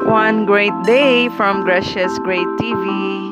One great day from Gracious Great TV.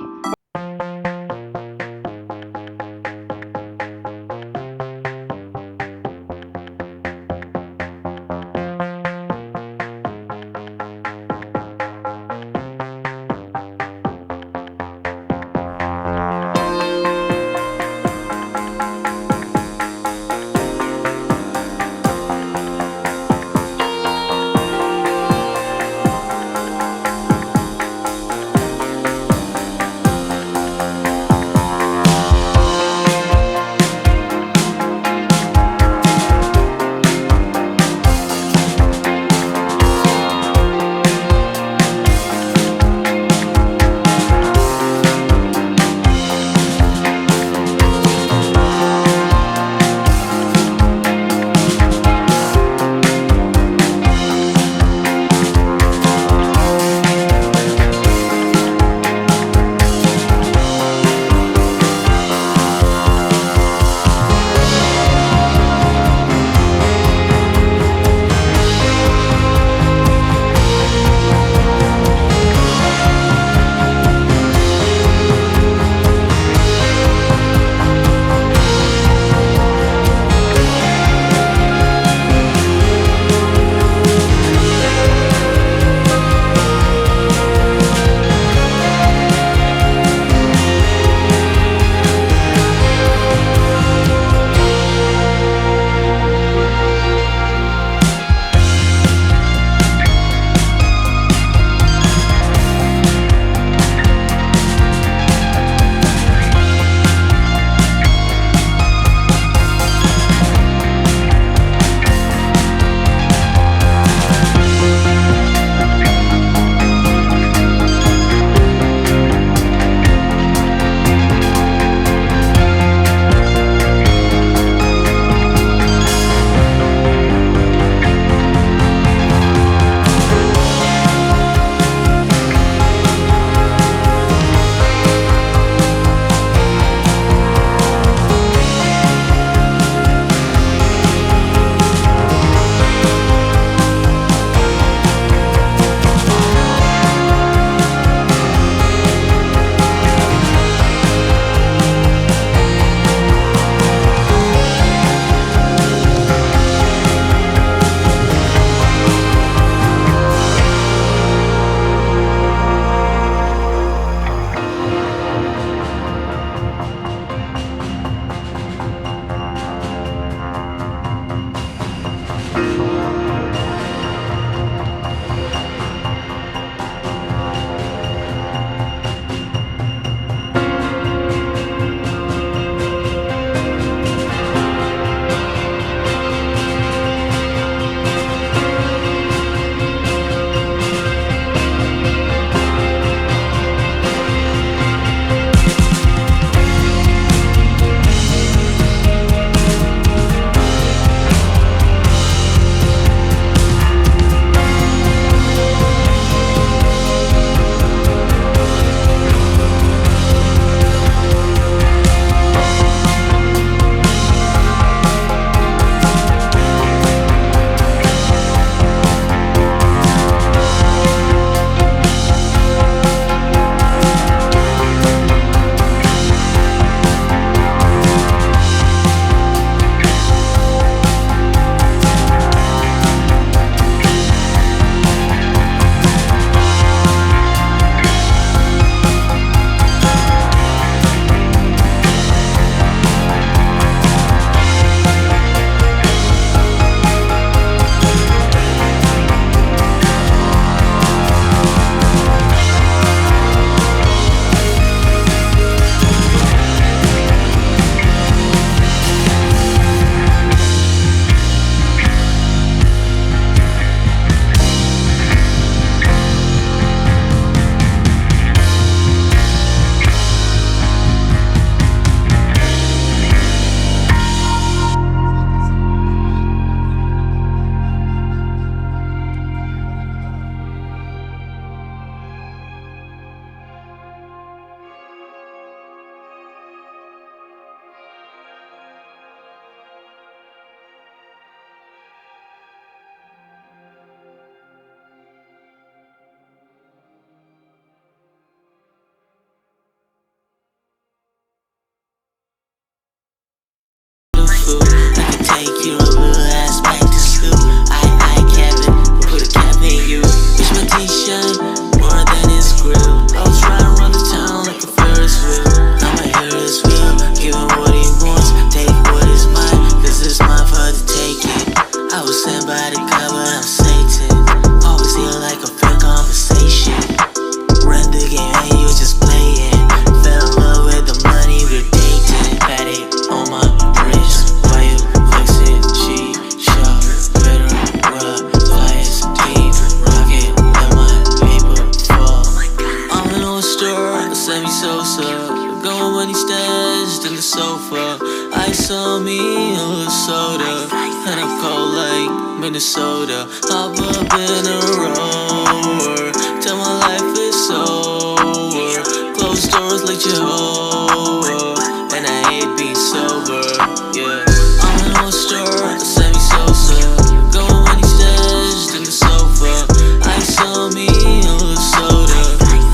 fool. I can take your little ass back to school. I cap it, put a cap in you. Bitch, my t-shirt more than his grill. I was riding around the town like a Ferris wheel. I'ma hear his wheel, give him what he wants, take what is mine, cause it's mine for the taking. I was sent by the God, but I'm Satan. Always feel like a fair conversation. Run the game and you just playing. Fell in love with the money, we're dating. Had it on my wrist, why you flexing? She shot, better rub, flyers, deep, rocket, let my paper fall. I'm in a store, Sammy Sosa, going when he stashed in the sofa. Ice on me, a little soda, and I'm cold like Minnesota. Hop up in a rower, tell my life is over. Closed doors like Jehovah, and I hate being sober, yeah. I'm in a store, Sammy Sosa, going when he stashed in the sofa. Ice on me, a little soda,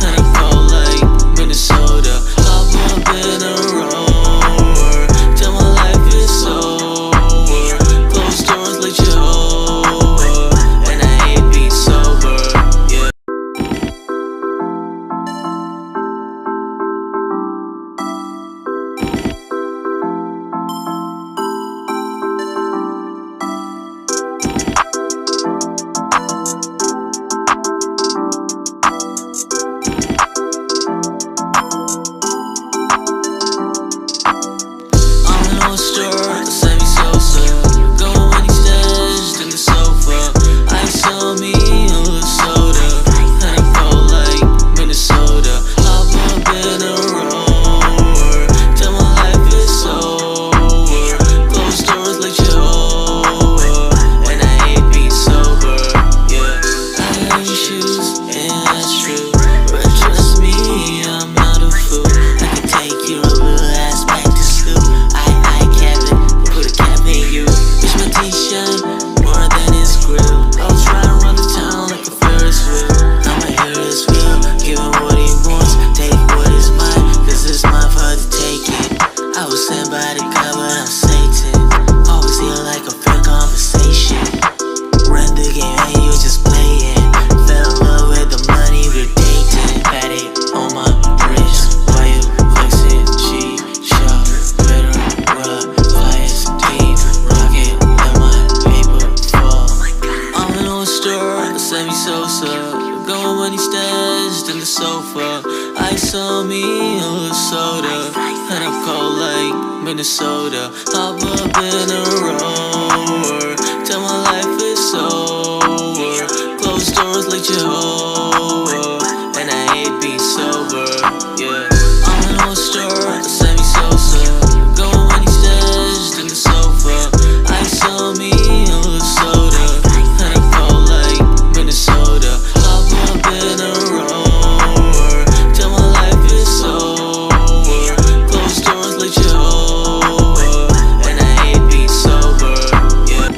and I'm cold like Minnesota. Hop up in a rower, tell my life is over. Closed doors like Jehovah, and I hate being sober, yeah. Store, Sammy Sosa, going when he stashed in the sofa. Ice on me, a little soda, and I'm cold like Minnesota. Hop up in a rower, tell my life is over. Closed doors like Jehovah, and I hate being sober, yeah. I got your shoes, and that's true, but trust me, I'm not a fool. I can take your little ass back to school. Bitch, my t-shirt more than his grill. I was riding around the town like a Ferris wheel. I'ma hear his wheel, give him what he wants, take what is mine, cause it's mine for the taking. I was sent by the God, but I'm Satan. Always feel like a fair conversation. Run the game and you just playing. Fell in love with the money, we're dating. Had it on my wrist, why you flexing? She shot, better rub, flyers, deep, rocket, let my paper fall. I'm in a store, Sammy Sosa, going when he stashed in the sofa. Ice on me, a little soda, and I'm cold like Minnesota. Hop up in a rower, tell my life is over. Closed doors like Jehovah, and I hate being sober, yeah. I'm in a store, Sammy Sosa, going when he stashed in the sofa. Ice on me, a little soda, and I'm cold like Minnesota. Hop up in a rower, tell my life is over. Closed doors like Jehovah, and I hate being sober, yeah.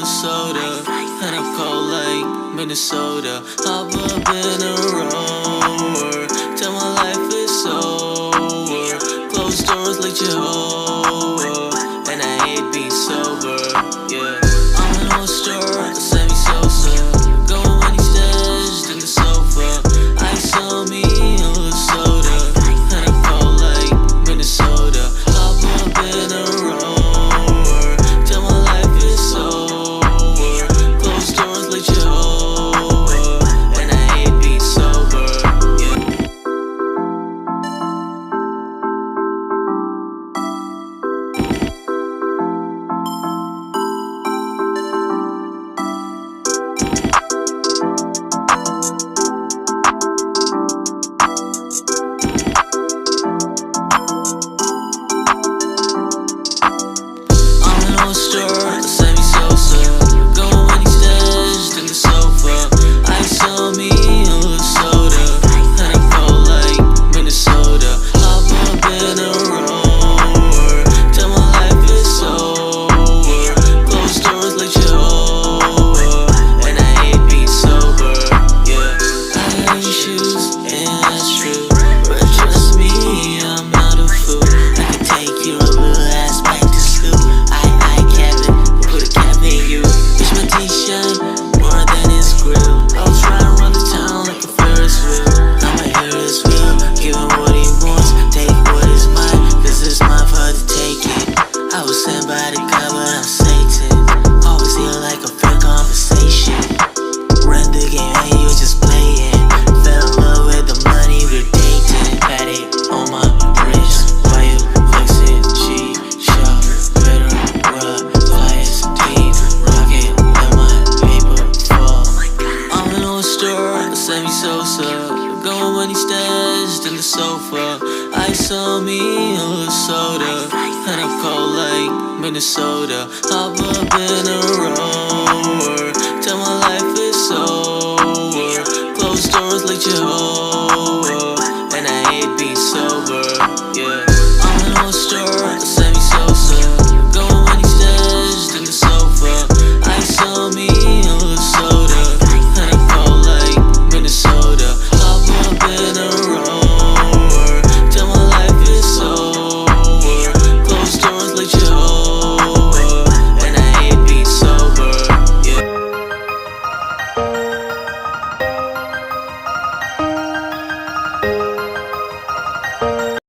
little soda, and I'm cold like Minnesota. Hop up in a rover, tell my life is over. Closed doors like Jehovah, and I hate being sober. Yeah, I'm an old star, Sammy Sosa. Going when he's stashed in the sofa. Ice on me, a little soda, and I'm cold like Minnesota. Hop up in a rover, tell my life is over. Closed doors like Jehovah, and I hate being sober. Yeah. Stir, Sammy Sosa. Going when he's stashed in the sofa. Ice on me, a little soda, and I'm cold like Minnesota. Hop up in a rover, tell my life is over. Closed doors like Jehovah, and I hate being sober. Yeah, I got issues, and that's true, but trust me, I'm not a fool. I can take your little ass back to school. T-shirt, more than his grill. I was riding around the town like a Ferris wheel. Now my hair is real, give him what he wants, take what is mine, cause it's mine for her to take it. I was sent by the God, but I'm Satan. Always hear like a fair conversation. Run the game, hey, you just playing. Fell in love with the money, we're dating. Had it on my wrist, why you flexing? Cheap shot, better rub, flyers, deep, rocket. Sammy Sosa, going when he's stashed in the sofa. Ice on me, a little soda, and I'm cold like Minnesota. Hop up in a row.